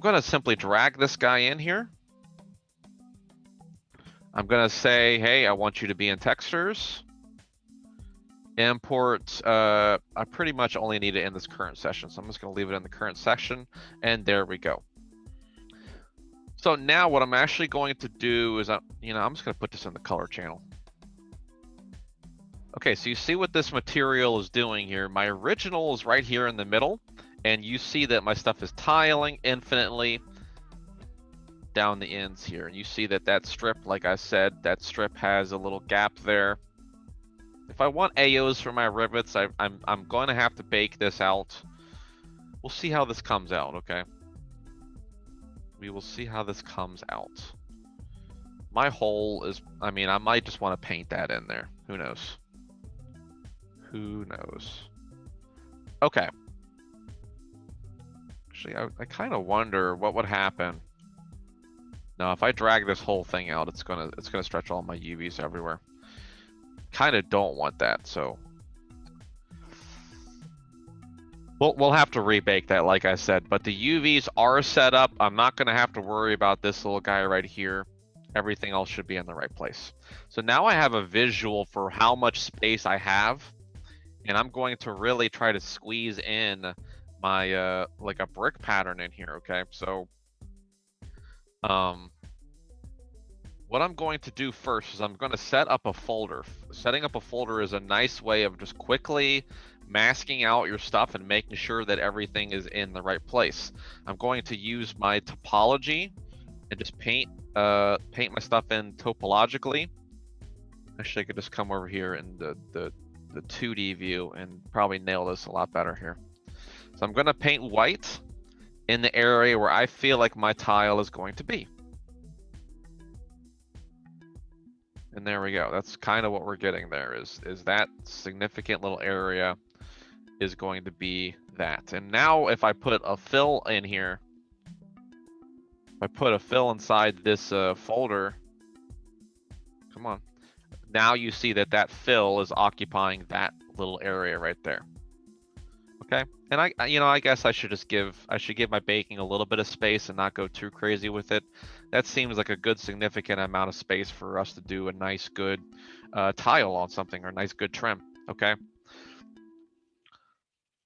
going to simply drag this guy in here. I'm going to say, hey, I want you to be in textures. Import, I pretty much only need it in this current session, so I'm just going to leave it in the current section, and there we go. So now what I'm actually going to do is, I'm just going to put this in the color channel. Okay, so you see what this material is doing here. My original is right here in the middle, and you see that my stuff is tiling infinitely down the ends here. And you see that that strip, like I said, that strip has a little gap there. If I want AOs for my rivets, I'm going to have to bake this out. We'll see how this comes out, okay? We will see how this comes out. My hole is, I might just want to paint that in there. Who knows? Who knows? Okay. Actually, I kind of wonder what would happen. Now, if I drag this whole thing out, it's gonna stretch all my UVs everywhere. Kind of don't want that, so we'll have to rebake that, like I said. But the UVs are set up. I'm not gonna have to worry about this little guy right here. Everything else should be in the right place. So now I have a visual for how much space I have, and I'm going to really try to squeeze in my like a brick pattern in here. Okay, so what I'm going to do first is I'm going to set up a folder. Setting up a folder is a nice way of just quickly masking out your stuff and making sure that everything is in the right place. I'm going to use my topology and just paint my stuff in topologically. Actually, I could just come over here in the 2D view and probably nail this a lot better here. So I'm going to paint white in the area where I feel like my tile is going to be. And there we go. That's kind of what we're getting there, is that significant little area is going to be that. And now if I put a fill in here, if I put a fill inside this folder, come on. Now you see that that fill is occupying that little area right there. Okay, and I guess I should give my baking a little bit of space and not go too crazy with it. That seems like a good significant amount of space for us to do a nice good tile on something, or a nice good trim. Okay.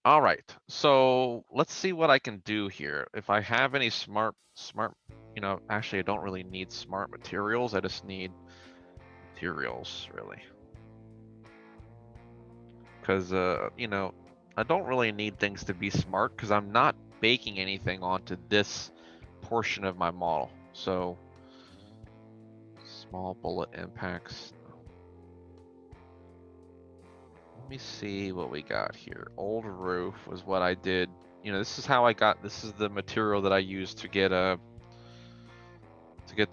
All right, so let's see what I can do here. If I have any smart, actually I don't really need smart materials. I just need materials, really. Because I don't really need things to be smart, because I'm not baking anything onto this portion of my model. So small bullet impacts. Let me see what we got here. Old roof was what I did. This is how I got, this is the material that I used to get the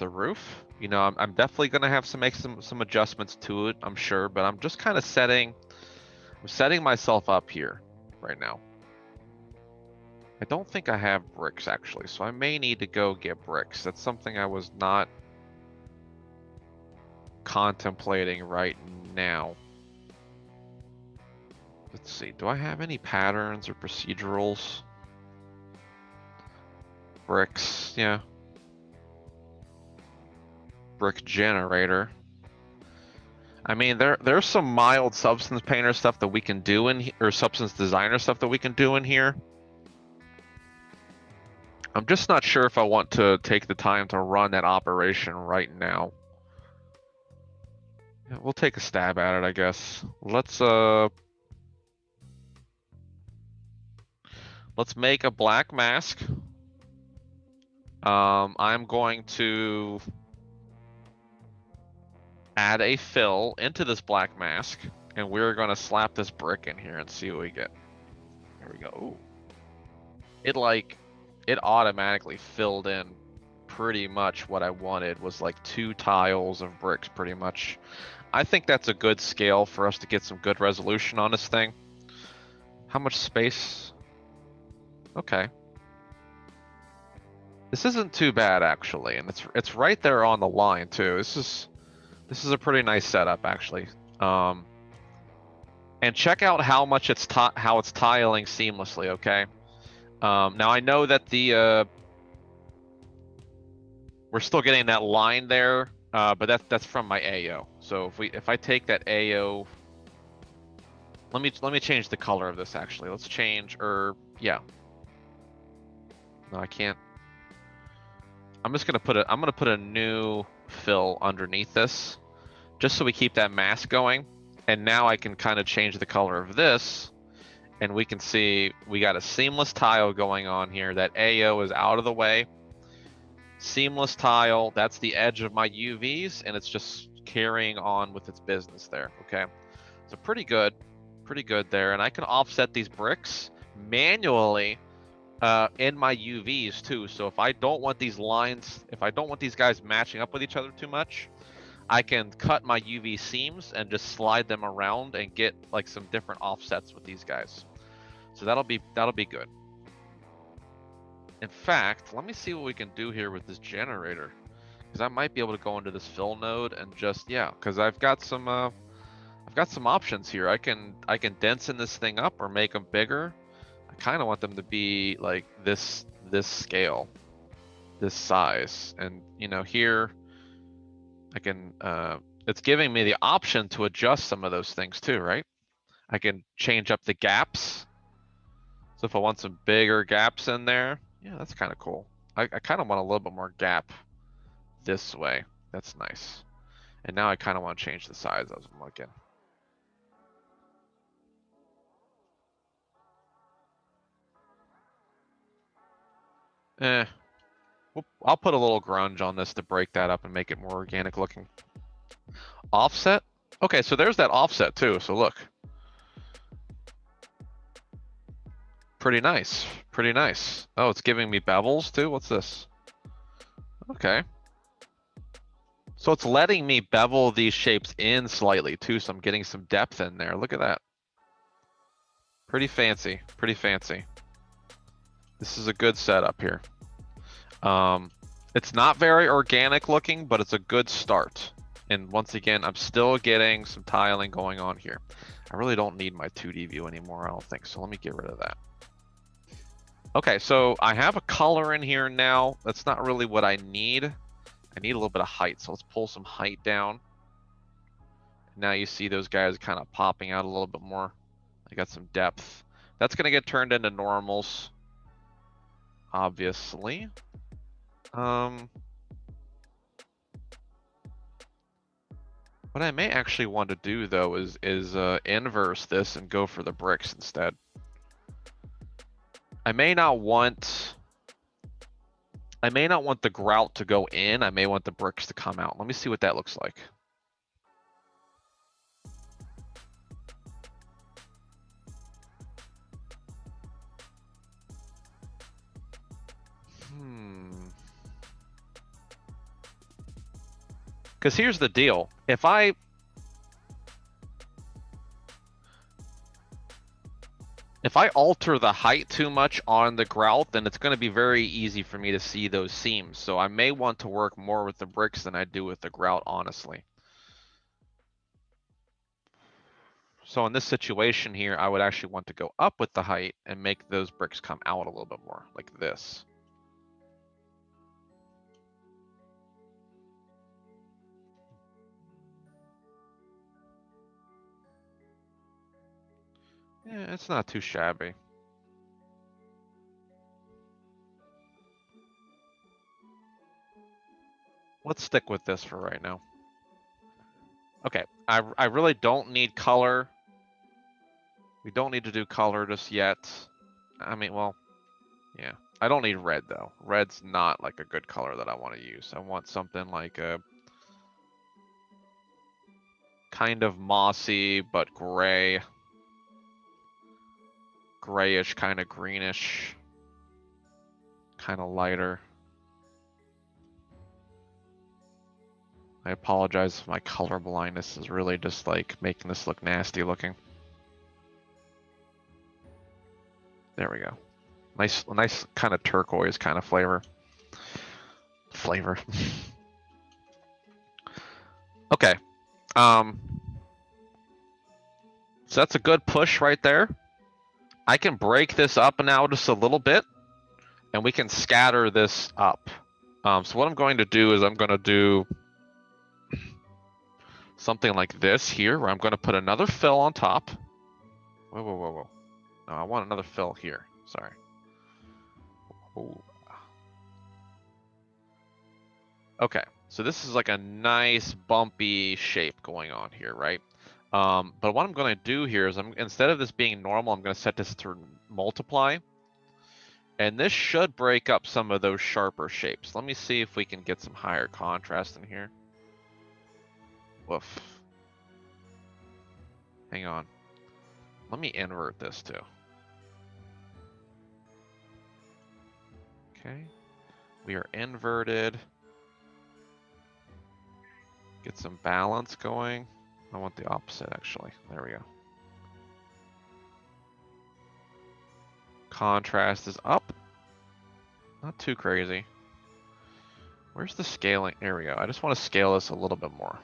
roof. I'm definitely gonna have to make some adjustments to it, I'm sure, but I'm just kind of setting myself up here right now. I don't think I have bricks, actually, so I may need to go get bricks. That's something I was not contemplating right now. Let's see, do I have any patterns or procedurals? Bricks, yeah. Brick generator. There's some mild substance painter stuff that we can do or substance designer stuff that we can do in here. I'm just not sure if I want to take the time to run that operation right now. Yeah, we'll take a stab at it, I guess. Let's make a black mask. I'm going to add a fill into this black mask, and we're going to slap this brick in here and see what we get. There we go. Ooh. It automatically filled in pretty much what I wanted, was like 2 tiles of bricks pretty much. I think that's a good scale for us to get some good resolution on this thing. How much space? Okay. This isn't too bad, actually, and it's right there on the line too. This is a pretty nice setup, actually. And check out how much it's tiling seamlessly. Okay. Now I know that the we're still getting that line there, but that's from my AO. So if I take that AO, let me change the color of this actually. Let's change, yeah. No, I can't. I'm gonna put a new fill underneath this, just so we keep that mask going. And now I can kind of change the color of this, and we can see we got a seamless tile going on here. That AO is out of the way. Seamless tile, that's the edge of my UVs, and it's just carrying on with its business there, okay? So pretty good there. And I can offset these bricks manually in my UVs too. So if I don't want these lines, if I don't want these guys matching up with each other too much, I can cut my UV seams and just slide them around and get like some different offsets with these guys. So that'll be good. In fact, let me see what we can do here with this generator, because I might be able to go into this fill node and just, yeah, because I've got some options here. I can densen this thing up or make them bigger. I kind of want them to be like this scale, this size, and you know, here I can it's giving me the option to adjust some of those things too, right? I can change up the gaps. So if I want some bigger gaps in there, yeah, that's kind of cool. I kind of want a little bit more gap this way. That's nice. And now I kind of want to change the size as I'm looking. I'll put a little grunge on this to break that up and make it more organic looking. Offset? Okay, so there's that offset too, so look. Pretty nice, pretty nice. Oh, it's giving me bevels too? What's this? Okay. So it's letting me bevel these shapes in slightly too, so I'm getting some depth in there. Look at that. Pretty fancy, pretty fancy. This is a good setup here. It's not very organic looking, but it's a good start. And once again, I'm still getting some tiling going on here. I really don't need my 2D view anymore, I don't think, so let me get rid of that. Okay, so I have a color in here now. That's not really what I need. I need a little bit of height, so let's pull some height down. Now you see those guys kind of popping out a little bit more. I got some depth. That's gonna get turned into normals, obviously. What I may actually want to do though is inverse this and go for the bricks instead. I may not want the grout to go in. I may want the bricks to come out. Let me see what that looks like. Because here's the deal. If I alter the height too much on the grout, then it's going to be very easy for me to see those seams. So I may want to work more with the bricks than I do with the grout, honestly. So in this situation here, I would actually want to go up with the height and make those bricks come out a little bit more, like this. Yeah, it's not too shabby. Let's stick with this for right now. Okay, I really don't need color. We don't need to do color just yet. I mean, well, yeah. I don't need red though. Red's not like a good color that I want to use. I want something like a kind of mossy but gray. Grayish, kind of greenish. Kind of lighter. I apologize if my color blindness is really just like making this look nasty looking. There we go. Nice kind of turquoise kind of flavor. Okay. So that's a good push right there. I can break this up now just a little bit, and we can scatter this up. So what I'm going to do is I'm going to do something like this here, where I'm going to put another fill on top. Whoa, whoa, whoa, whoa. No, I want another fill here. Sorry. Ooh. Okay, so this is like a nice bumpy shape going on here, right? But what I'm going to do here is instead of this being normal, I'm going to set this to multiply. And this should break up some of those sharper shapes. Let me see if we can get some higher contrast in here. Woof. Hang on. Let me invert this too. Okay. We are inverted. Get some balance going. I want the opposite actually. There we go. Contrast is up. Not too crazy. Where's the scaling? There we go. I just want to scale this a little bit more.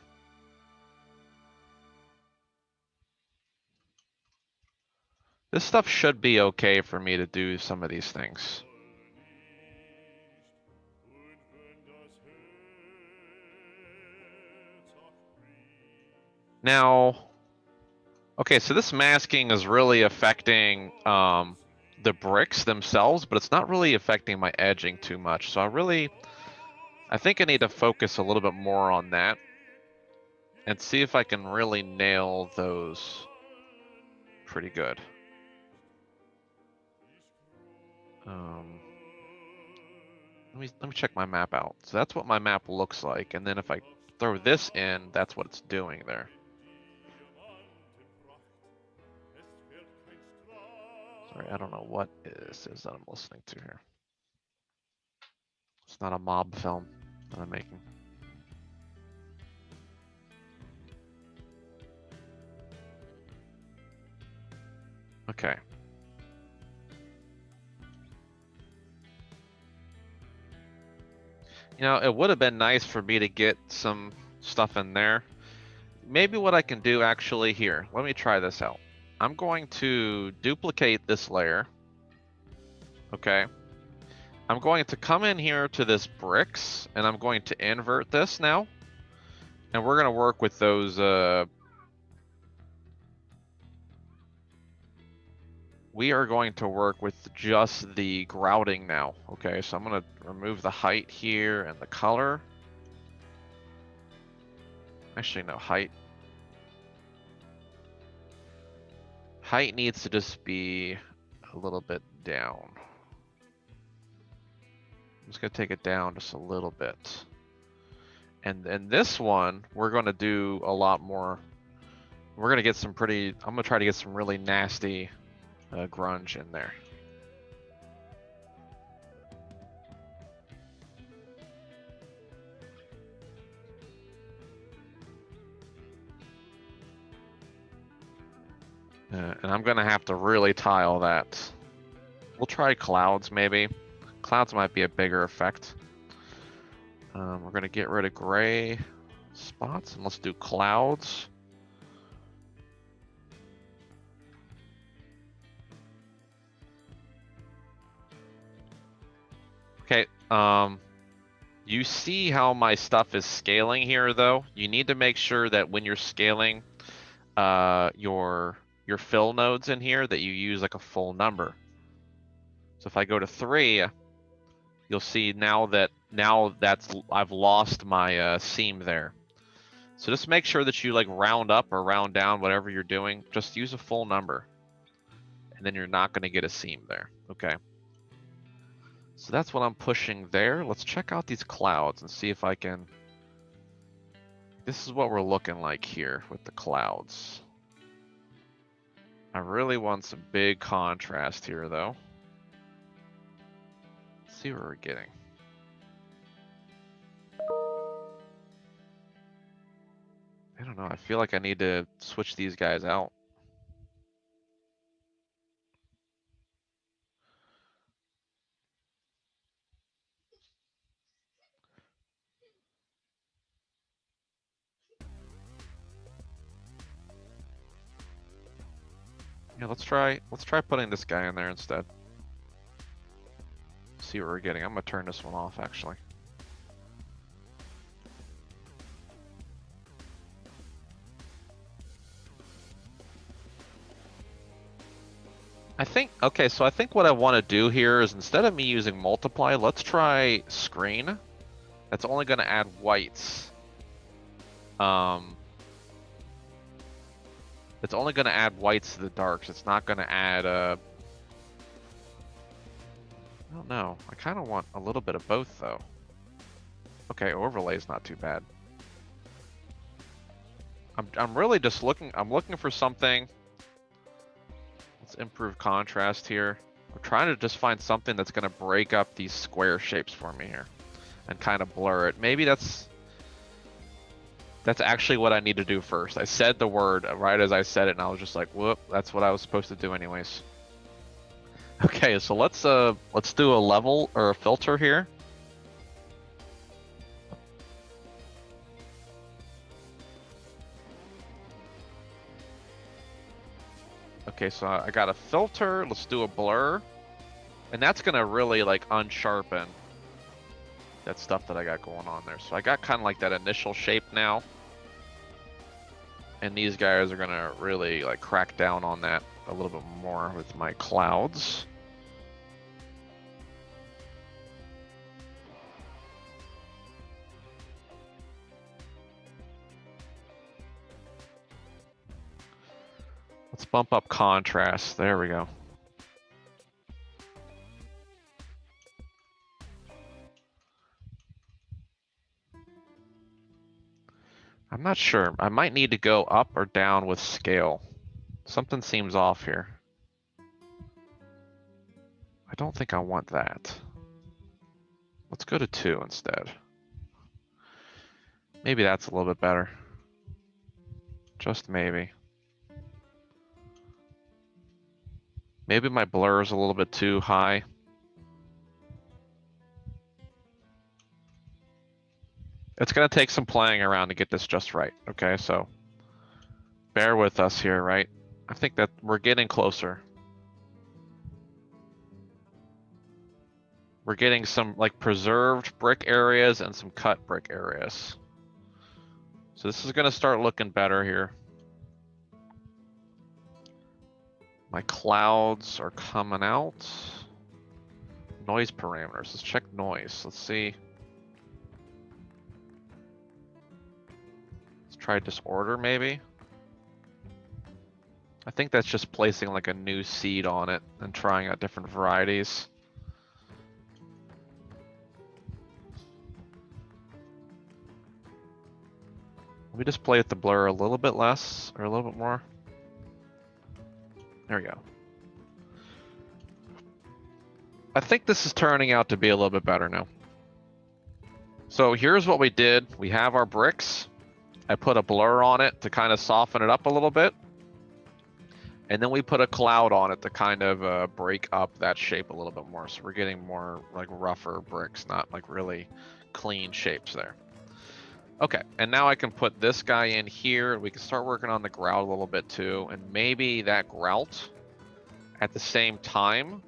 This stuff should be okay for me to do some of these things. Now, okay, so this masking is really affecting the bricks themselves, but it's not really affecting my edging too much. So I think I need to focus a little bit more on that and see if I can really nail those pretty good. Let me check my map out. So that's what my map looks like, and then if I throw this in, that's what it's doing there. Sorry, I don't know what this is that I'm listening to here. It's not a mob film that I'm making. Okay. You know, it would have been nice for me to get some stuff in there. Maybe what I can do actually here, let me try this out. I'm going to duplicate this layer. Okay. I'm going to come in here to this bricks and I'm going to invert this now. And we're going to work with those, we are going to work with just the grouting now. Okay, so I'm going to remove the height here and the color. Actually, no, height. Height needs to just be a little bit down. I'm just going to take it down just a little bit. And then this one, we're going to do a lot more. We're going to get some pretty, I'm going to try to get some really nasty grunge in there. And I'm going to have to really tile that. We'll try clouds maybe. Clouds might be a bigger effect. We're going to get rid of gray spots and let's do clouds. Okay, you see how my stuff is scaling here though? You need to make sure that when you're scaling your fill nodes in here that you use like a full number. So if I go to 3, you'll see now that's I've lost my seam there. So just make sure that you like round up or round down, whatever you're doing. Just use a full number, and then you're not going to get a seam there. Okay. So that's what I'm pushing there. Let's check out these clouds and see if I can. This is what we're looking like here with the clouds. I really want some big contrast here, though. Let's see what we're getting. I don't know. I feel like I need to switch these guys out. Yeah, let's try putting this guy in there instead. See what we're getting. I'm gonna turn this one off actually. I think, okay, so I think what I want to do here is instead of me using multiply, let's try screen. That's only going to add whites. It's only going to add whites to the darks. It's not going to add, I don't know. I kind of want a little bit of both though. Okay, overlay's not too bad. I'm really just looking, I'm looking for something. Let's improve contrast here. I'm trying to just find something that's going to break up these square shapes for me here and kind of blur it. Maybe that's actually what I need to do first. I said the word right as I said it, and I was just like, whoop, that's what I was supposed to do anyways. Okay, so let's do a level or a filter here. Okay, so I got a filter. Let's do a blur. And that's gonna really like unsharpen that stuff that I got going on there. So I got kind of like that initial shape now. And these guys are gonna really like crack down on that a little bit more with my clouds. Let's bump up contrast. There we go. I'm not sure. I might need to go up or down with scale. Something seems off here. I don't think I want that. Let's go to 2 instead. Maybe that's a little bit better. Just maybe. Maybe my blur is a little bit too high. It's going to take some playing around to get this just right. Okay, so bear with us here, right? I think that we're getting closer. We're getting some like preserved brick areas and some cut brick areas. So this is going to start looking better here. My clouds are coming out. Noise parameters. Let's check noise. Let's see. Let's try disorder maybe. I think that's just placing like a new seed on it and trying out different varieties. Let me just play with the blur a little bit less or a little bit more. There we go. I think this is turning out to be a little bit better now. So here's what we did. We have our bricks. I put a blur on it to kind of soften it up a little bit. And then we put a cloud on it to kind of break up that shape a little bit more. So we're getting more like rougher bricks, not like really clean shapes there. Okay, and now I can put this guy in here. We can start working on the grout a little bit too. And maybe that grout at the same time,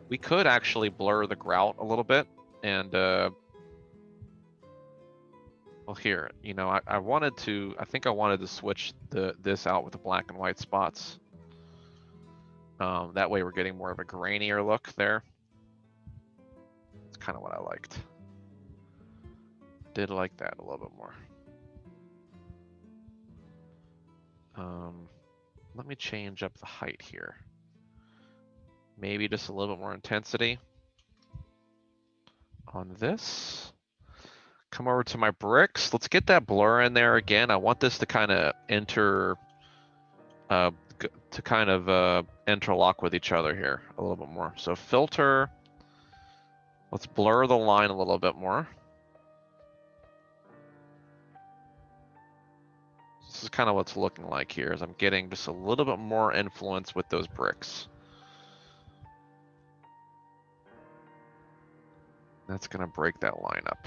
we could actually blur the grout a little bit. And, well here, you know, I think I wanted to switch this out with the black and white spots. That way we're getting more of a grainier look there. That's kind of what I liked. Did like that a little bit more. Let me change up the height here. Maybe just a little bit more intensity on this. Come over to my bricks. Let's get that blur in there again. I want this to kind of interlock with each other here a little bit more. So filter. Let's blur the line a little bit more. This is kind of what's looking like here, is I'm getting just a little bit more influence with those bricks. That's gonna break that line up.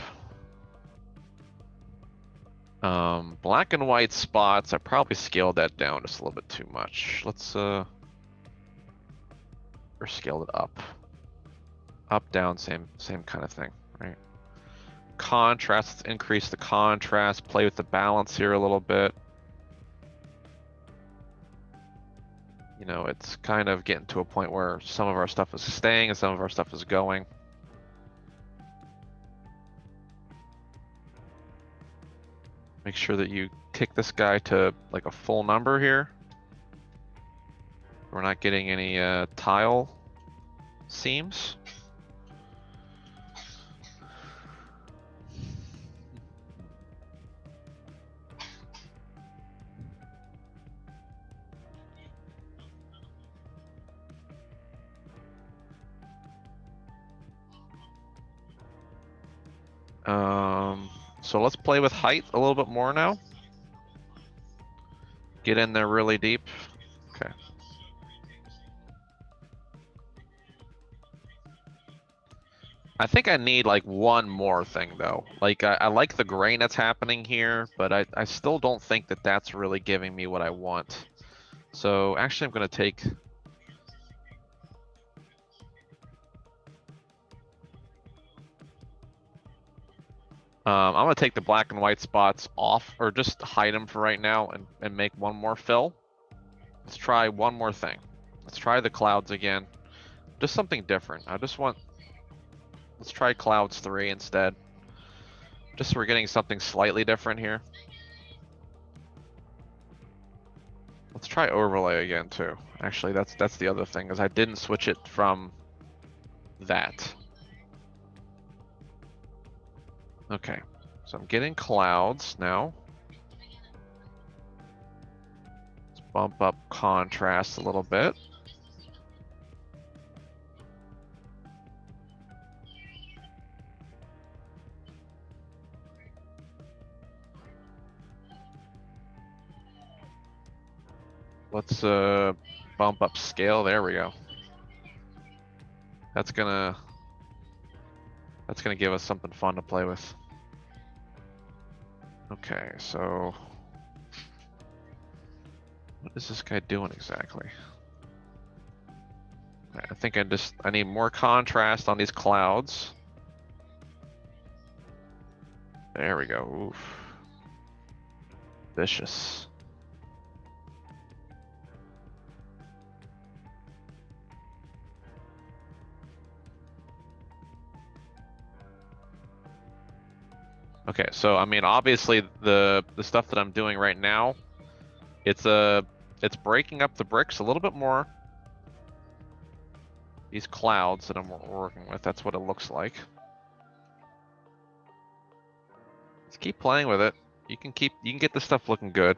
Black and white spots, I probably scaled that down just a little bit too much. Let's or scaled it up. Up, down, same kind of thing, right? Contrast, let's increase the contrast, play with the balance here a little bit. you know, it's kind of getting to a point where some of our stuff is staying and some of our stuff is going. Make sure that you kick this guy to like a full number here. We're not getting any tile seams. So let's play with height a little bit more now. Get in there really deep. Okay. I think I need like one more thing though. Like I like the grain that's happening here, but I still don't think that that's really giving me what I want. So actually I'm gonna take, I'm gonna take the black and white spots off, or just hide them for right now and make one more fill. Let's try one more thing. Let's try the clouds again. Just something different. Let's try clouds 3 instead. Just so we're getting something slightly different here. Let's try overlay again too. Actually, that's the other thing, is I didn't switch it from that. Okay, so I'm getting clouds now. Let's bump up contrast a little bit. Let's bump up scale. There we go. That's gonna give us something fun to play with. Okay, so what is this guy doing exactly? I think I need more contrast on these clouds. There we go. Oof. Vicious. Okay, so I mean, obviously the stuff that I'm doing right now, it's breaking up the bricks a little bit more. These clouds that I'm working with, that's what it looks like. Let's keep playing with it. You can get this stuff looking good.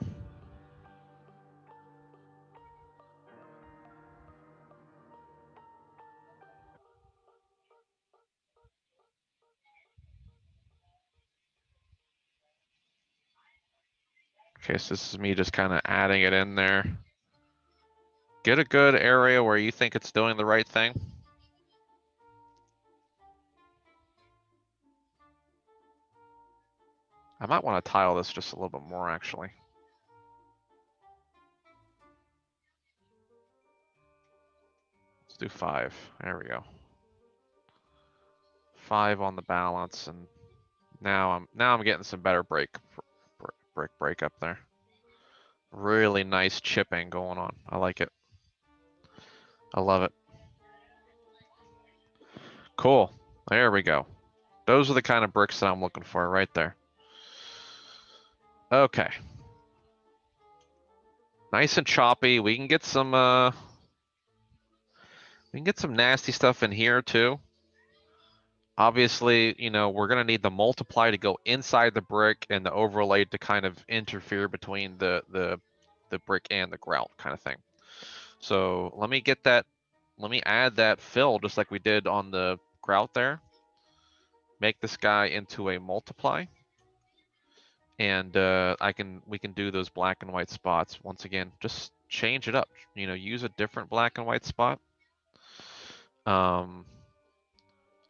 Okay, so this is me just kind of adding it in there. Get a good area where you think it's doing the right thing. I might want to tile this just a little bit more, actually. Let's do 5. There we go. 5 on the balance, and now I'm getting some better break up there. Really nice chipping going on. I like it. I love it. Cool. There we go. Those are the kind of bricks that I'm looking for right there. Okay. Nice and choppy. We can get some nasty stuff in here too. Obviously, you know, we're gonna need the multiply to go inside the brick and the overlay to kind of interfere between the brick and the grout kind of thing. So let me add that fill just like we did on the grout there. Make this guy into a multiply. And we can do those black and white spots once again. Just change it up. You know, use a different black and white spot.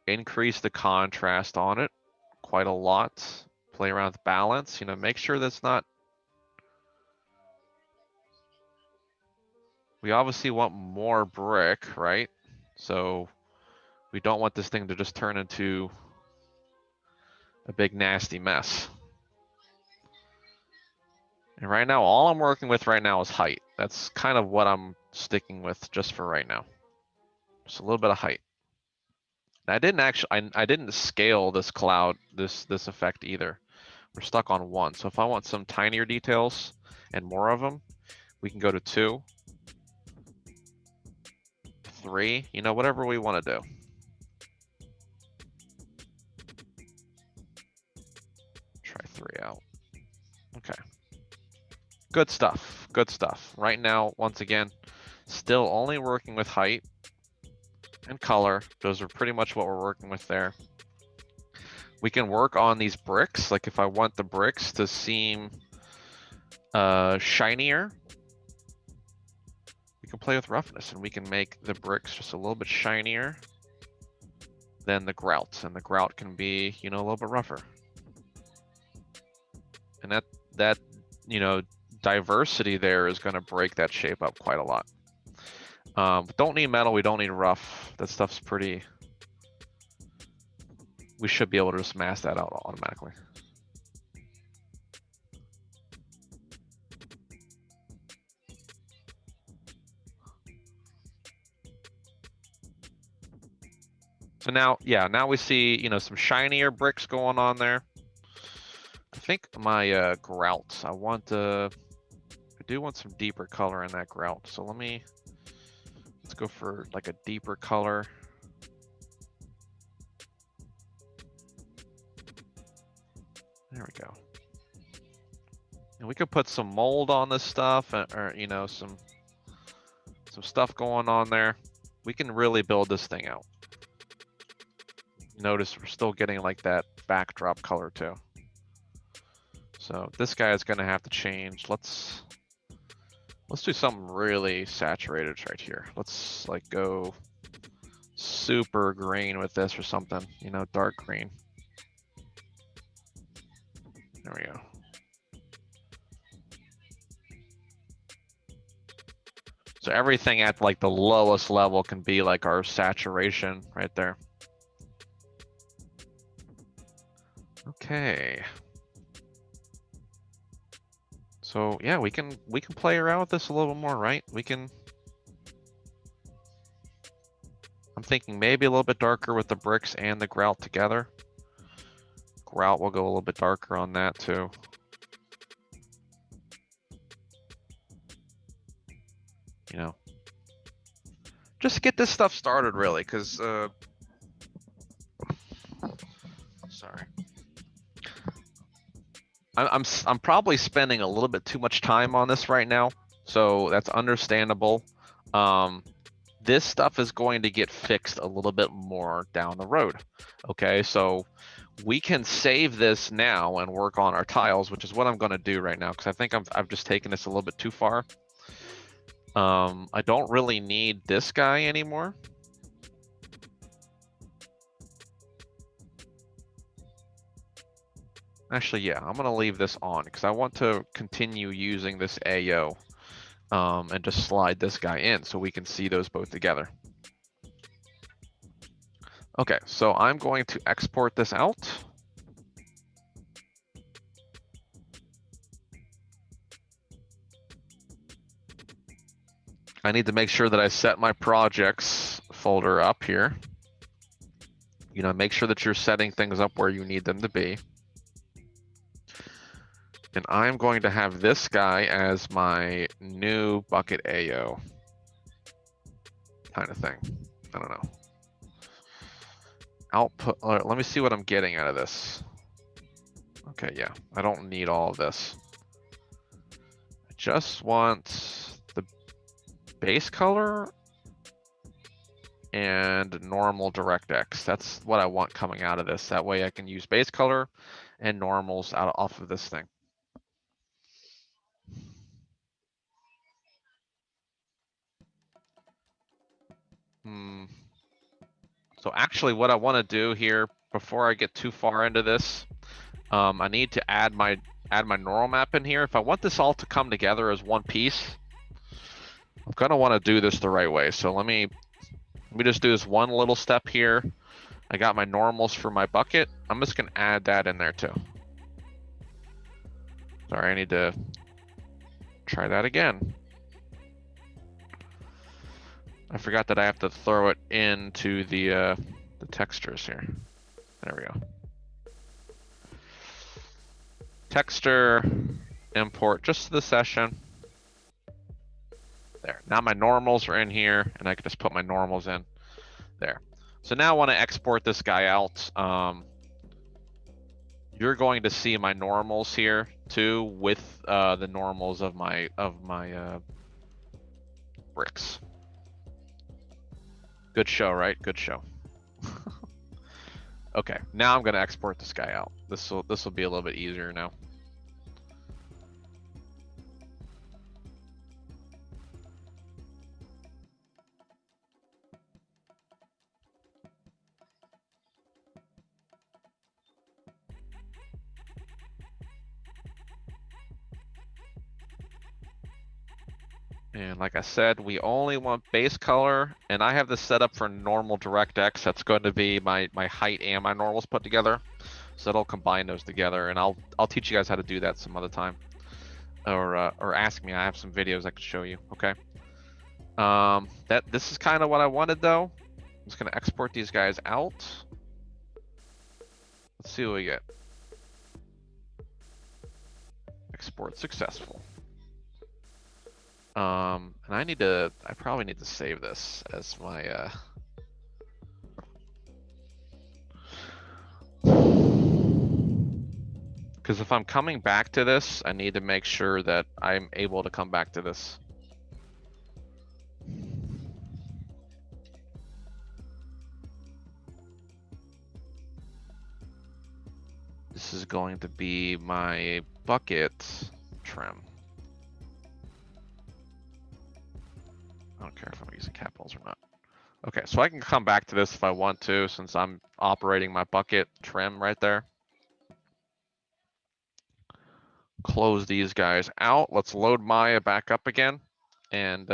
Increase the contrast on it quite a lot. Play around with balance. You know, make sure that's not. We obviously want more brick, right? So we don't want this thing to just turn into a big nasty mess. And right now, all I'm working with right now is height. That's kind of what I'm sticking with just for right now. Just a little bit of height. And I didn't actually, I didn't scale this cloud, this effect either. We're stuck on 1. So if I want some tinier details and more of them, we can go to 2, 3, you know, whatever we want to do. Try 3 out. Okay. Good stuff. Good stuff. Right now, once again, still only working with height and color. Those are pretty much what we're working with there. We can work on these bricks. Like if I want the bricks to seem shinier, we can play with roughness and we can make the bricks just a little bit shinier than the grout. And the grout can be, you know, a little bit rougher. And that, you know, diversity there is going to break that shape up quite a lot. We don't need metal, we don't need rough. That stuff's pretty, we should be able to just mask that out automatically. So now, yeah, now we see, you know, some shinier bricks going on there. I think my grout, I do want some deeper color in that grout. So let's go for like a deeper color. There we go. And we could put some mold on this stuff, or you know, some stuff going on there. We can really build this thing out. Notice we're still getting like that backdrop color too. So this guy is gonna have to change. Let's do something really saturated right here. Let's like go super green with this or something, you know, dark green. There we go. So everything at like the lowest level can be like our saturation right there. Okay. So yeah, we can play around with this a little more, right? I'm thinking maybe a little bit darker with the bricks and the grout together. Grout will go a little bit darker on that too. You know, just get this stuff started really, because sorry. I'm probably spending a little bit too much time on this right now, so that's understandable. This stuff is going to get fixed a little bit more down the road. Okay, so we can save this now and work on our tiles, which is what I'm going to do right now, because I think I've just taken this a little bit too far. I don't really need this guy anymore. Actually, yeah, I'm gonna leave this on because I want to continue using this AO and just slide this guy in so we can see those both together. Okay, so I'm going to export this out. I need to make sure that I set my projects folder up here. You know, make sure that you're setting things up where you need them to be. And I'm going to have this guy as my new bucket AO kind of thing. I don't know. Output, let me see what I'm getting out of this. Okay, yeah, I don't need all of this. I just want the base color and normal DirectX. That's what I want coming out of this. That way I can use base color and normals off of this thing. So actually what I want to do here before I get too far into this, I need to add my normal map in here. If I want this all to come together as one piece, I'm gonna want to do this the right way. So let me just do this one little step here. I got my normals for my bucket. I'm just gonna add that in there too. Sorry, I need to try that again. I forgot that I have to throw it into the textures here. There we go. Texture, import just to the session. There. Now my normals are in here, and I can just put my normals in there. So now I want to export this guy out. You're going to see my normals here too, with the normals of my bricks. Good show, right? Good show. Okay, now I'm gonna export this guy out. This will be a little bit easier now. And like I said, we only want base color, and I have this set up for normal DirectX. That's going to be my height and my normals put together. So it'll combine those together, and I'll teach you guys how to do that some other time. Or ask me. I have some videos I can show you. Okay. This is kind of what I wanted though. I'm just gonna export these guys out. Let's see what we get. Export successful. And I probably need to save this as my because if I'm coming back to this, I need to make sure that I'm able to come back to this. This is going to be my bucket trim. I don't care if I'm using capitals or not. Okay, so I can come back to this if I want to, since I'm operating my bucket trim right there. Close these guys out. Let's load Maya back up again and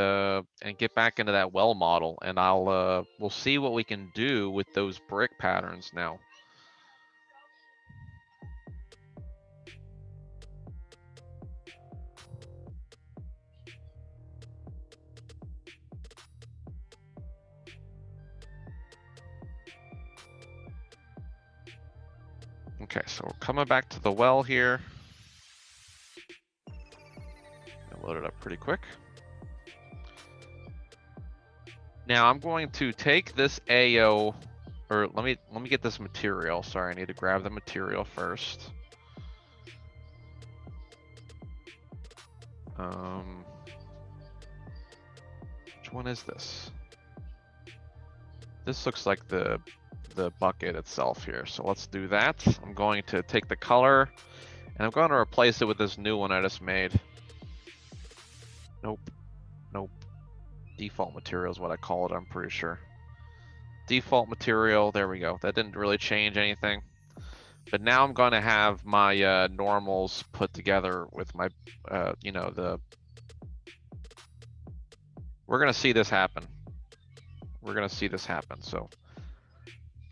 get back into that well model, and we'll see what we can do with those brick patterns now. Okay, so we're coming back to the well here. Load it up pretty quick. Now I'm going to take this AO, or let me get this material. Sorry, I need to grab the material first. Which one is this? This looks like the bucket itself here. So let's do that. I'm going to take the color and I'm going to replace it with this new one I just made. Nope. Nope. Default material is what I call it, I'm pretty sure. Default material, there we go. That didn't really change anything. But now I'm going to have my normals put together with my, you know, we're going to see this happen. We're going to see this happen. So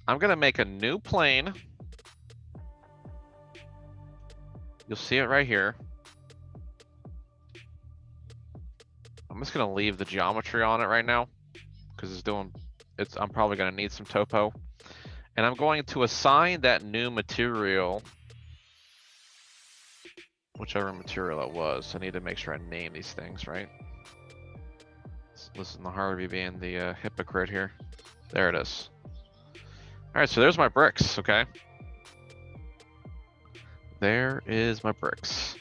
I'm going to make a new plane. You'll see it right here. I'm just going to leave the geometry on it right now because I'm probably going to need some topo. And I'm going to assign that new material, whichever material it was. I need to make sure I name these things, right? Listen to Harvey being the hypocrite here. There it is. All right, so there's my bricks, okay? There is my bricks.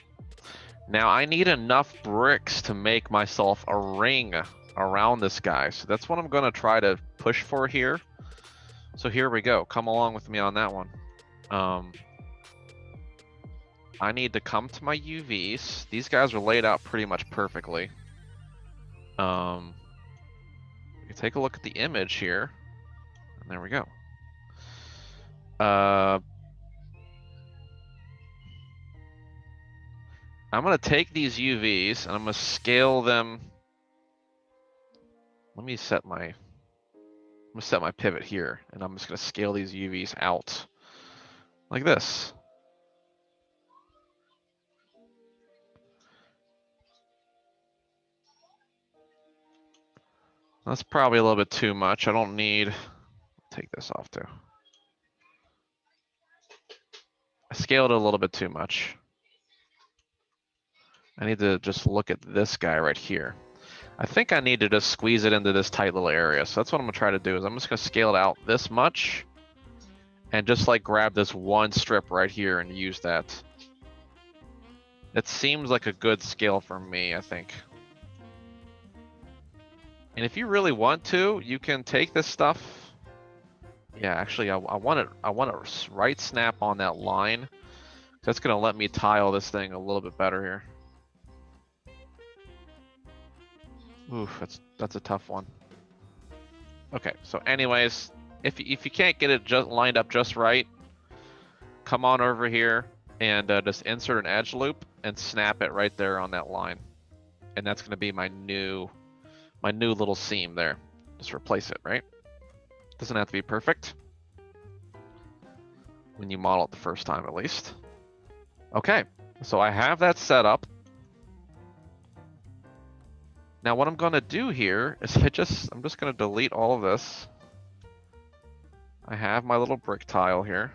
Now I need enough bricks to make myself a ring around this guy. So that's what I'm gonna try to push for here. So here we go. Come along with me on that one. I need to come to my UVs. These guys are laid out pretty much perfectly. You take a look at the image here. And there we go. I'm gonna take these UVs and I'm gonna scale them. Let me set my pivot here, and I'm just gonna scale these UVs out like this. That's probably a little bit too much. I don't need, take this off too. I scaled it a little bit too much. I need to just look at this guy right here. I think I need to just squeeze it into this tight little area. So that's what I'm gonna try to do is I'm just gonna scale it out this much and just like grab this one strip right here and use that. It seems like a good scale for me, I think. And if you really want to, you can take this stuff. Yeah, actually, I want to right snap on that line. That's gonna let me tile this thing a little bit better here. Oof, that's a tough one. Okay, so anyways, if you can't get it just lined up just right, come on over here and just insert an edge loop and snap it right there on that line, and that's gonna be my new little seam there. Just replace it, right? Doesn't have to be perfect when you model it the first time, at least. Okay, so I have that set up. Now what I'm gonna do here is I'm just gonna delete all of this. I have my little brick tile here.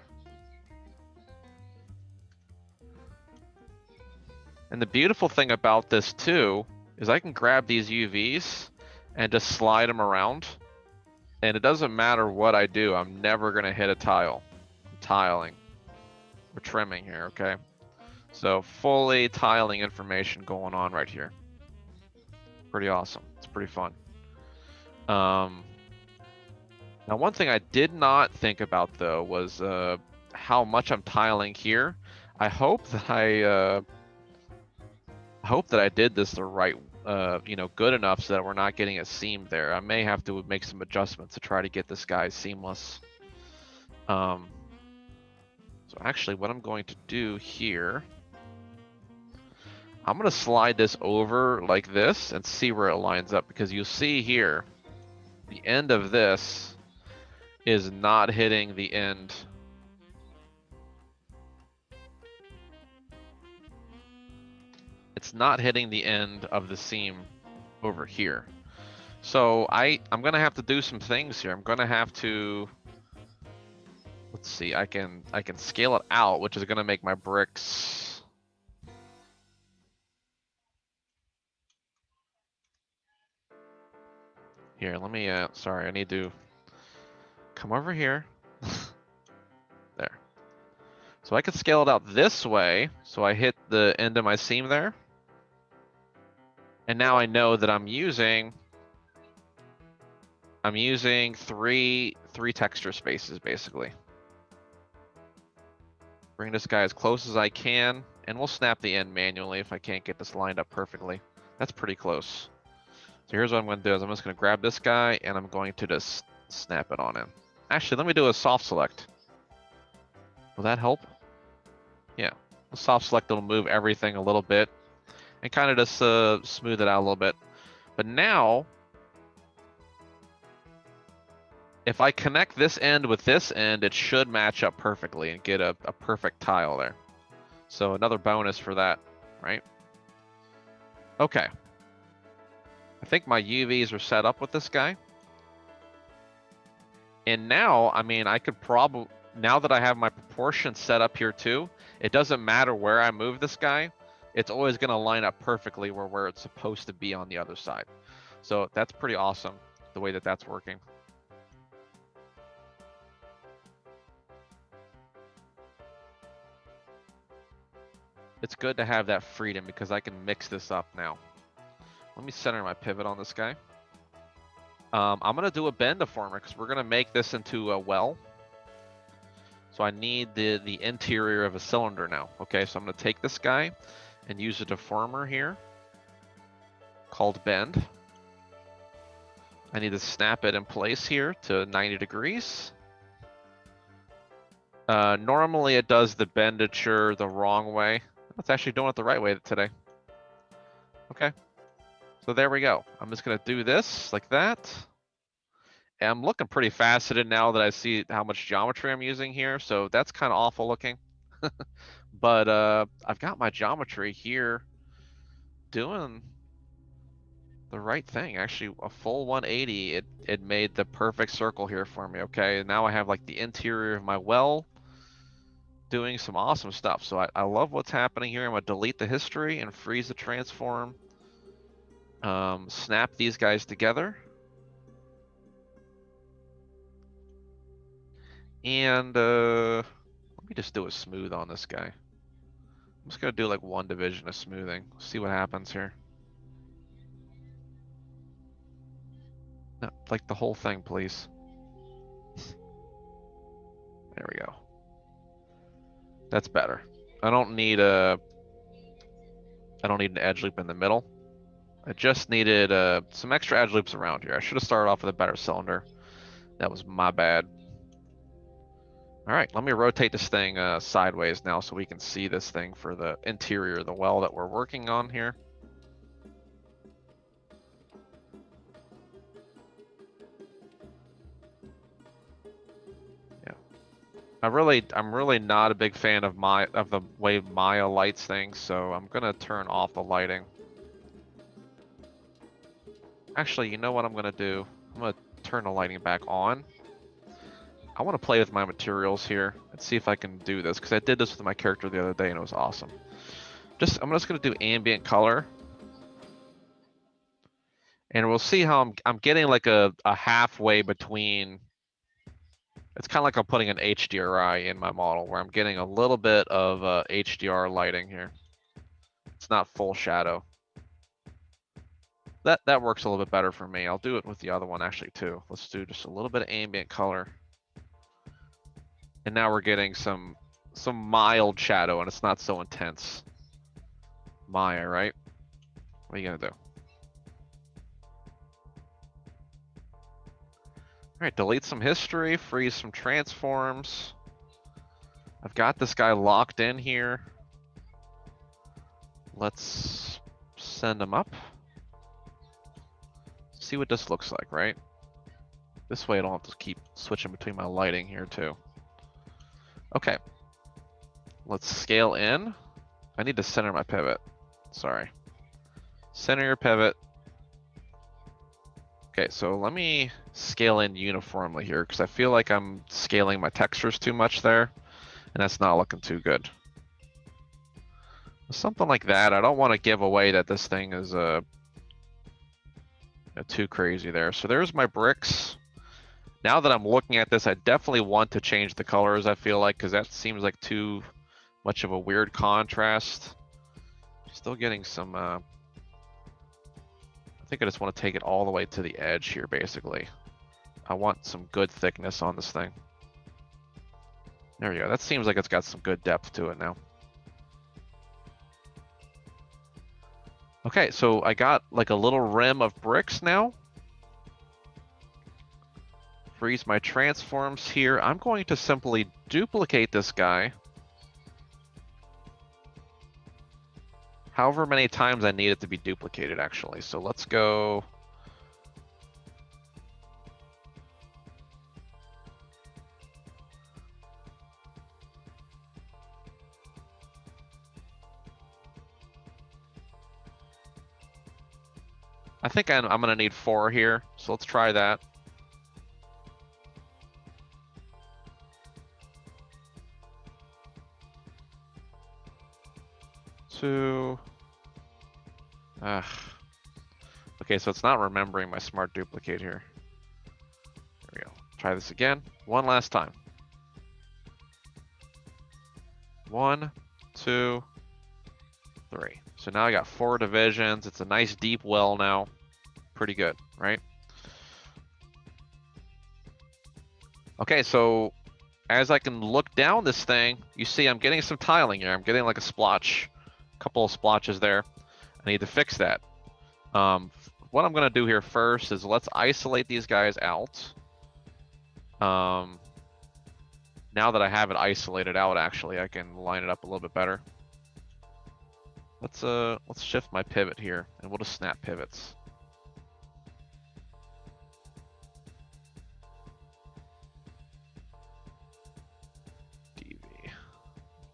And the beautiful thing about this too is I can grab these UVs and just slide them around. And it doesn't matter what I do, I'm never gonna hit a tile. I'm tiling. We're trimming here, okay? So fully tiling information going on right here. Pretty awesome. It's pretty fun. Now one thing I did not think about though was how much I'm tiling here. I hope that I did this the right, good enough so that we're not getting a seam there. I may have to make some adjustments to try to get this guy seamless. So actually what I'm going to do here, I'm gonna slide this over like this and see where it lines up, because you'll see here, the end of this is not hitting the end. It's not hitting the end of the seam over here. So I'm gonna have to do some things here. I'm gonna have to, let's see, I can scale it out, which is gonna make my bricks. Here, let me, sorry, I need to come over here. There. So I can scale it out this way, so I hit the end of my seam there. And now I know that I'm using three texture spaces, basically. Bring this guy as close as I can, and we'll snap the end manually if I can't get this lined up perfectly. That's pretty close. So here's what I'm going to do is I'm just going to grab this guy and I'm going to just snap it on in. Actually, let me do a soft select. Will that help? Yeah. A soft select will move everything a little bit and kind of just smooth it out a little bit. But now, if I connect this end with this end, it should match up perfectly and get a perfect tile there. So another bonus for that, right? Okay. I think my UVs are set up with this guy. And now, I mean, I could probably, now that I have my proportions set up here too, it doesn't matter where I move this guy. It's always going to line up perfectly where it's supposed to be on the other side. So that's pretty awesome, the way that that's working. It's good to have that freedom because I can mix this up now. Let me center my pivot on this guy. I'm going to do a bend deformer because we're going to make this into a well. So I need the interior of a cylinder now. Okay, so I'm going to take this guy and use a deformer here called bend. I need to snap it in place here to 90 degrees. Normally it does the bendature the wrong way. It's actually doing it the right way today. Okay. So there we go. I'm just going to do this like that. And I'm looking pretty faceted now that I see how much geometry I'm using here. So that's kind of awful looking. But I've got my geometry here doing the right thing. Actually, a full 180, it made the perfect circle here for me. Okay, now I have like the interior of my well doing some awesome stuff. So I love what's happening here. I'm gonna delete the history and freeze the transform. Snap these guys together. And let me just do a smooth on this guy. I'm just gonna do like one division of smoothing. See what happens here. No, like the whole thing, please. There we go. That's better. I don't need an edge loop in the middle. I just needed some extra edge loops around here. I should have started off with a better cylinder. That was my bad. All right, let me rotate this thing sideways now so we can see this thing for the interior of the well that we're working on here. Yeah, I'm really not a big fan of the way Maya lights things, so I'm gonna turn off the lighting. Actually, you know what I'm gonna do? I'm gonna turn the lighting back on. I want to play with my materials here and see if I can do this, because I did this with my character the other day and it was awesome. I'm just gonna do ambient color, and we'll see how I'm getting like a halfway between. It's kind of like I'm putting an HDRI in my model, where I'm getting a little bit of HDR lighting here. It's not full shadow. That works a little bit better for me. I'll do it with the other one actually too. Let's do just a little bit of ambient color. And now we're getting some mild shadow, and it's not so intense. Maya, right? What are you gonna do? All right, delete some history, freeze some transforms. I've got this guy locked in here. Let's send him up. See what this looks like, right? This way I don't have to keep switching between my lighting here too. Okay. Let's scale in. I need to center my pivot. Sorry. Center your pivot. Okay, so let me scale in uniformly here, because I feel like I'm scaling my textures too much there, and that's not looking too good. Something like that. I don't want to give away that this thing is too crazy there. So there's my bricks. Now that I'm looking at this, I definitely want to change the colors, I feel like, because that seems like too much of a weird contrast. Still getting some, I think I just want to take it all the way to the edge here, basically. I want some good thickness on this thing. There we go. That seems like it's got some good depth to it now. Okay, so I got like a little rim of bricks now. Freeze my transforms here. I'm going to simply duplicate this guy however many times I need it to be duplicated, actually. So let's go. I think I'm gonna need 4 here, so let's try that. Two. Ugh. Okay, so it's not remembering my smart duplicate here. There we go. Try this again. One last time. 1, 2, 3. So now I got 4 divisions. It's a nice deep well now. Pretty good, right? Okay, so as I can look down this thing, you see I'm getting some tiling here. I'm getting like a splotch, a couple of splotches there. I need to fix that. What I'm gonna do here first is let's isolate these guys out. Now that I have it isolated out, actually, I can line it up a little bit better. Let's shift my pivot here, and we'll just snap pivots. DV.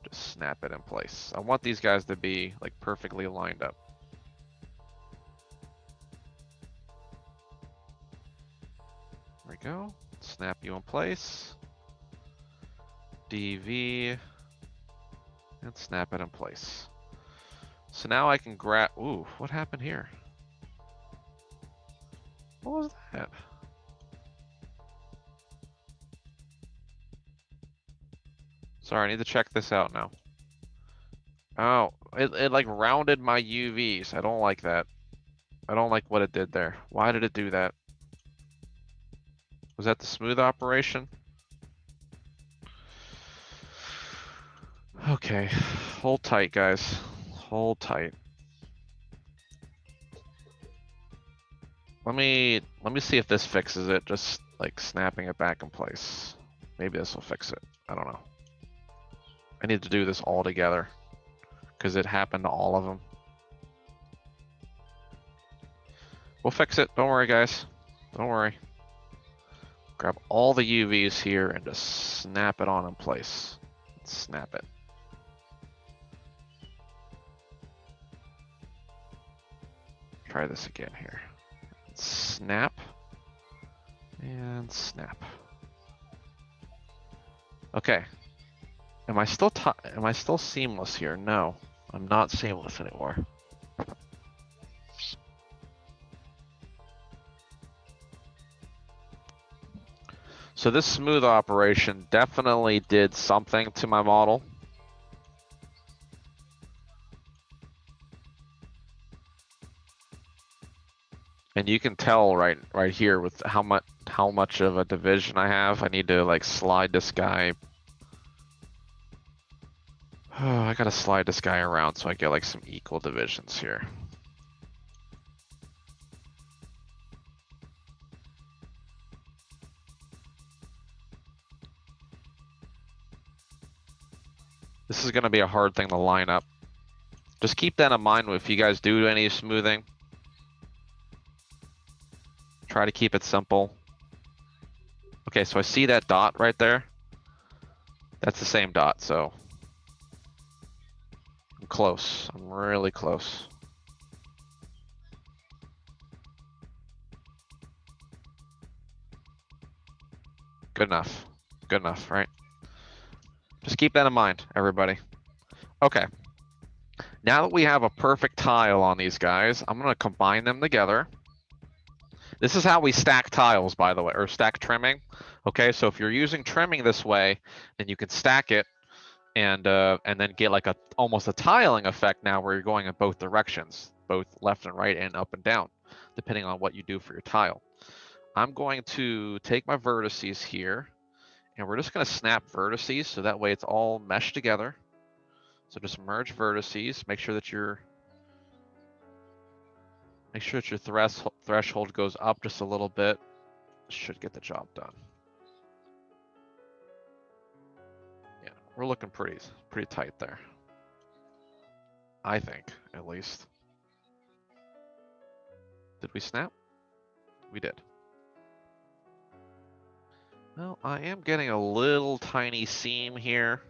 Just snap it in place. I want these guys to be like perfectly lined up. we go. Snap you in place. DV. And snap it in place. So now I can grab, ooh, what happened here? What was that? Sorry, I need to check this out now. Oh, it like rounded my UVs. I don't like that. I don't like what it did there. Why did it do that? Was that the smooth operation? Okay, hold tight, guys. Hold tight. Let me see if this fixes it. Just like snapping it back in place. Maybe this will fix it. I don't know. I need to do this all together because it happened to all of them. We'll fix it. Don't worry, guys. Don't worry. Grab all the UVs here and just snap it on in place. Snap it. Try this again here. Snap and snap. Okay. Am I still seamless here? No, I'm not seamless anymore. So this smooth operation definitely did something to my model. And you can tell right here with how much of a division I have. I need to like slide this guy. Oh, I gotta slide this guy around so I get like some equal divisions here. This is gonna be a hard thing to line up. Just keep that in mind if you guys do any smoothing. Try to keep it simple. Okay, so I see that dot right there. That's the same dot, so I'm close. I'm really close. Good enough. Good enough, right? Just keep that in mind, everybody. Okay. Now that we have a perfect tile on these guys, I'm gonna combine them together. This is how we stack tiles, by the way, or stack trimming. Okay, so if you're using trimming this way, then you can stack it and then get like almost a tiling effect now where you're going in both directions, both left and right and up and down, depending on what you do for your tile. I'm going to take my vertices here and we're just going to snap vertices so that way it's all meshed together. So just merge vertices, make sure that your threshold goes up just a little bit. Should get the job done. Yeah, we're looking pretty tight there. I think, at least. Did we snap? We did. Well, I am getting a little tiny seam here.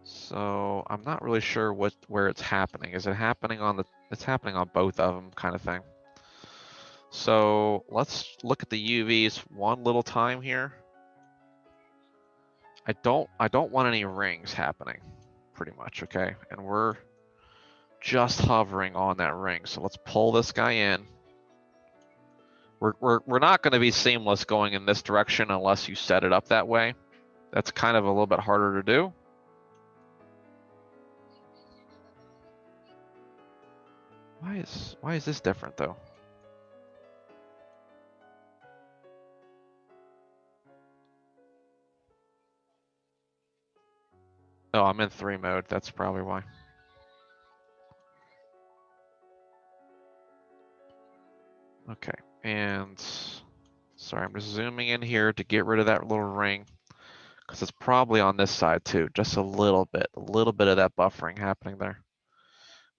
So I'm not really sure where it's happening. Is it happening on it's happening on both of them kind of thing. So let's look at the UVs one little time here. I don't want any rings happening, pretty much, okay? And we're just hovering on that ring. So let's pull this guy in. We're not going to be seamless going in this direction unless you set it up that way. That's kind of a little bit harder to do. Why is this different though? Oh, I'm in 3 mode. That's probably why. Okay, and sorry, I'm just zooming in here to get rid of that little ring because it's probably on this side too. Just a little bit of that buffering happening there.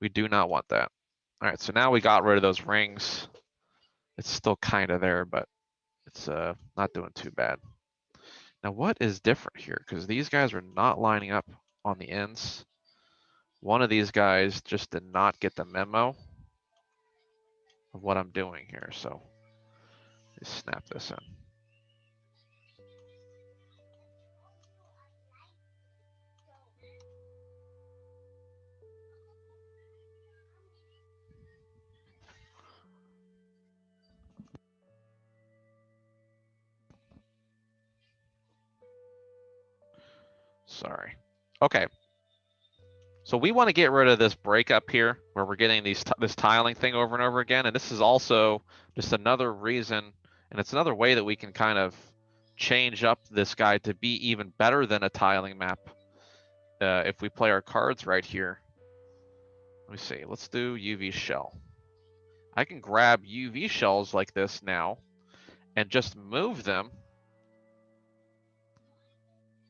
We do not want that. All right, so now we got rid of those rings. It's still kind of there, but it's not doing too bad. Now, what is different here? Because these guys are not lining up on the ends. One of these guys just did not get the memo of what I'm doing here. So Just snap this in. Sorry. Okay. So we want to get rid of this break up here where we're getting this tiling thing over and over again. And this is also just another reason, and it's another way that we can kind of change up this guy to be even better than a tiling map. If we play our cards right here. Let me see, let's do UV shell. I can grab UV shells like this now and just move them.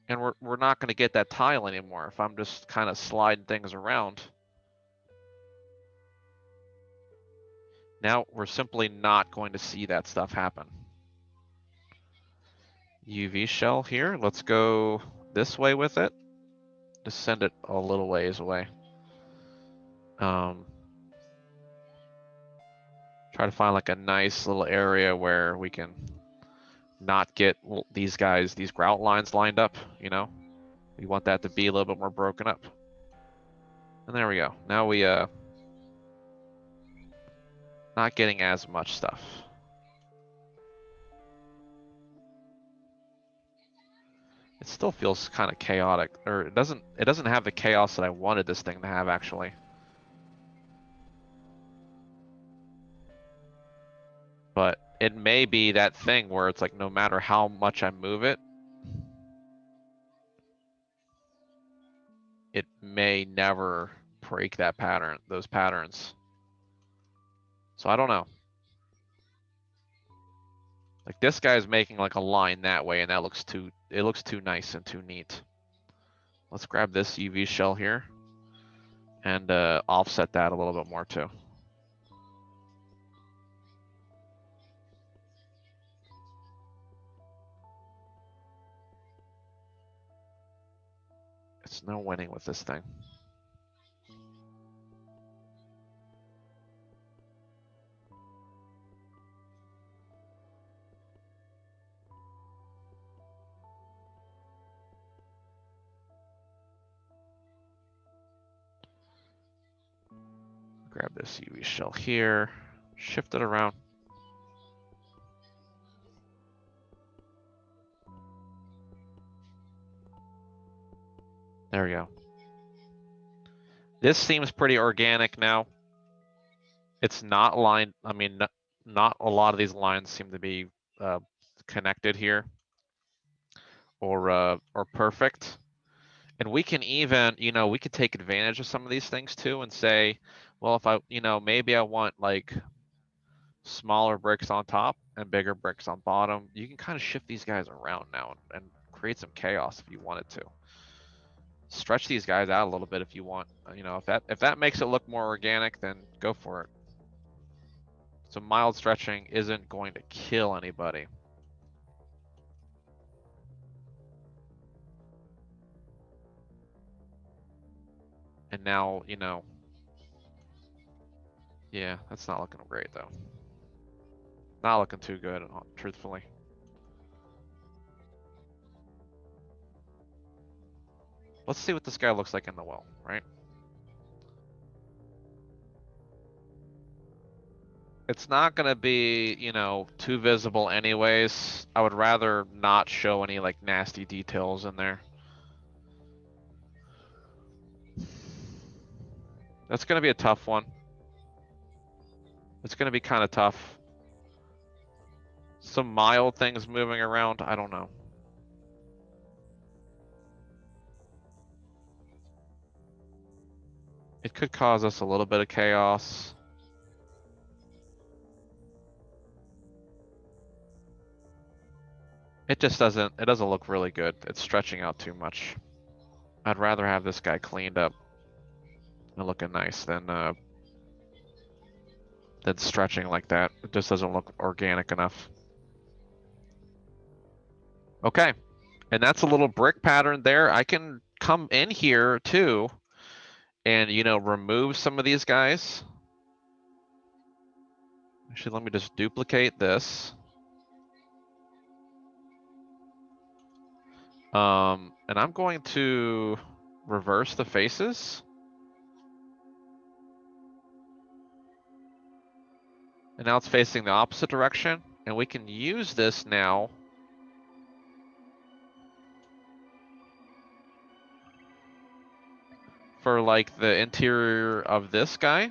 And we're not going to get that tile anymore if I'm just kind of sliding things around. Now we're simply not going to see that stuff happen. UV shell here. Let's go this way with it. Just send it a little ways away. Try to find like a nice little area where we can not get these grout lines lined up, you know? We want that to be a little bit more broken up. And there we go. Now we not getting as much stuff. It still feels kind of chaotic, or it doesn't have the chaos that I wanted this thing to have actually. But it may be that thing where it's like no matter how much I move it, it may never break that pattern, those patterns. So I don't know. Like this guy's making like a line that way and that looks too nice and too neat. Let's grab this UV shell here and offset that a little bit more too. It's no winning with this thing. Grab this UV shell here, shift it around. There we go. This seems pretty organic now. It's not lined. I mean, not a lot of these lines seem to be connected here or perfect. And we can even, you know, we could take advantage of some of these things too and say, well, if I, you know, maybe I want like smaller bricks on top and bigger bricks on bottom. You can kind of shift these guys around now and create some chaos if you wanted to. Stretch these guys out a little bit if you want. You know, if that makes it look more organic, then go for it. So mild stretching isn't going to kill anybody. And now, you know, yeah, that's not looking great though. Not looking too good, truthfully. Let's see what this guy looks like in the well, right? It's not going to be, you know, too visible anyways. I would rather not show any like nasty details in there. That's going to be a tough one. It's going to be kind of tough. Some mild things moving around, I don't know. It could cause us a little bit of chaos. It just doesn't look really good. It's stretching out too much. I'd rather have this guy cleaned up and looking nice than stretching like that. It just doesn't look organic enough. Okay, and that's a little brick pattern there. I can come in here too and, you know, remove some of these guys. Actually, let me just duplicate this. And I'm going to reverse the faces. And now it's facing the opposite direction. And we can use this now for like the interior of this guy.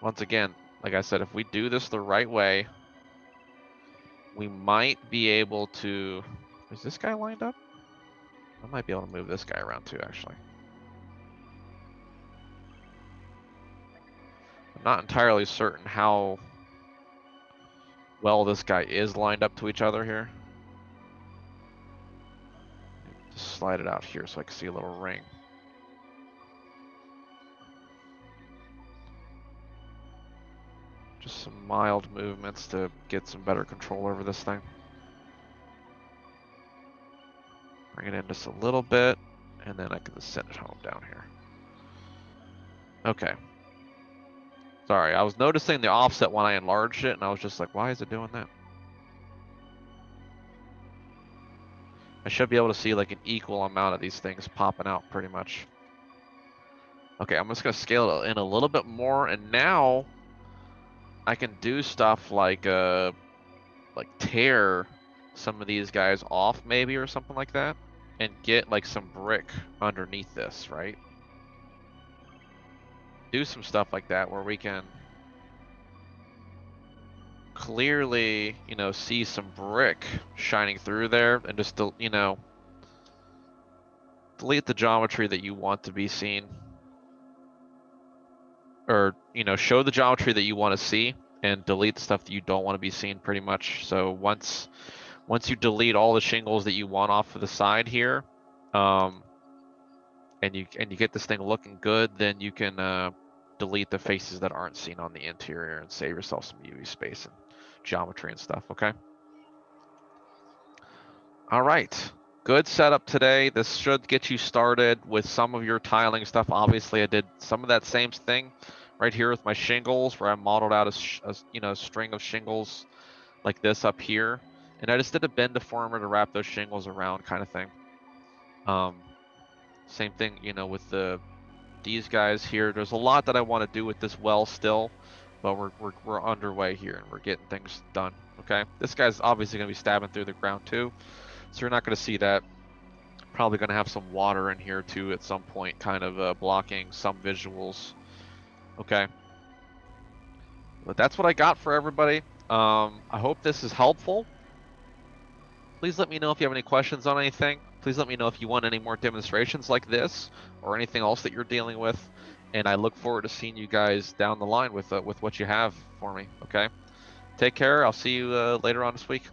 Once again, like I said, if we do this the right way, we might be able to... Is this guy lined up? I might be able to move this guy around too, actually. I'm not entirely certain how well this guy is lined up to each other here. Just slide it out here so I can see a little ring. Just some mild movements to get some better control over this thing. Bring it in just a little bit, and then I can just send it home down here. Okay. Sorry, I was noticing the offset when I enlarged it, and I was just like, why is it doing that? I should be able to see like an equal amount of these things popping out pretty much. Okay, I'm just gonna scale it in a little bit more, and now I can do stuff like tear some of these guys off maybe or something like that, and get like some brick underneath this, right? Do some stuff like that where we can clearly, you know, see some brick shining through there, and just, you know, delete the geometry that you want to be seen, or, you know, show the geometry that you want to see and delete the stuff that you don't want to be seen pretty much. So once you delete all the shingles that you want off of the side here, and you get this thing looking good, then you can delete the faces that aren't seen on the interior and save yourself some UV space and geometry and stuff, okay? All right, good setup today. This should get you started with some of your tiling stuff. Obviously, I did some of that same thing right here with my shingles, where I modeled out a you know, string of shingles like this up here, and I just did a bend deformer to wrap those shingles around, kind of thing. Same thing, you know, with these guys here. There's a lot that I want to do with this well still, but we're underway here and we're getting things done. Okay, this guy's obviously going to be stabbing through the ground too, so you're not going to see that. Probably going to have some water in here too at some point, kind of blocking some visuals. Okay, but that's what I got for everybody. I hope this is helpful. Please let me know if you have any questions on anything. Please let me know if you want any more demonstrations like this or anything else that you're dealing with. And I look forward to seeing you guys down the line with what you have for me. Okay, take care. I'll see you later on this week.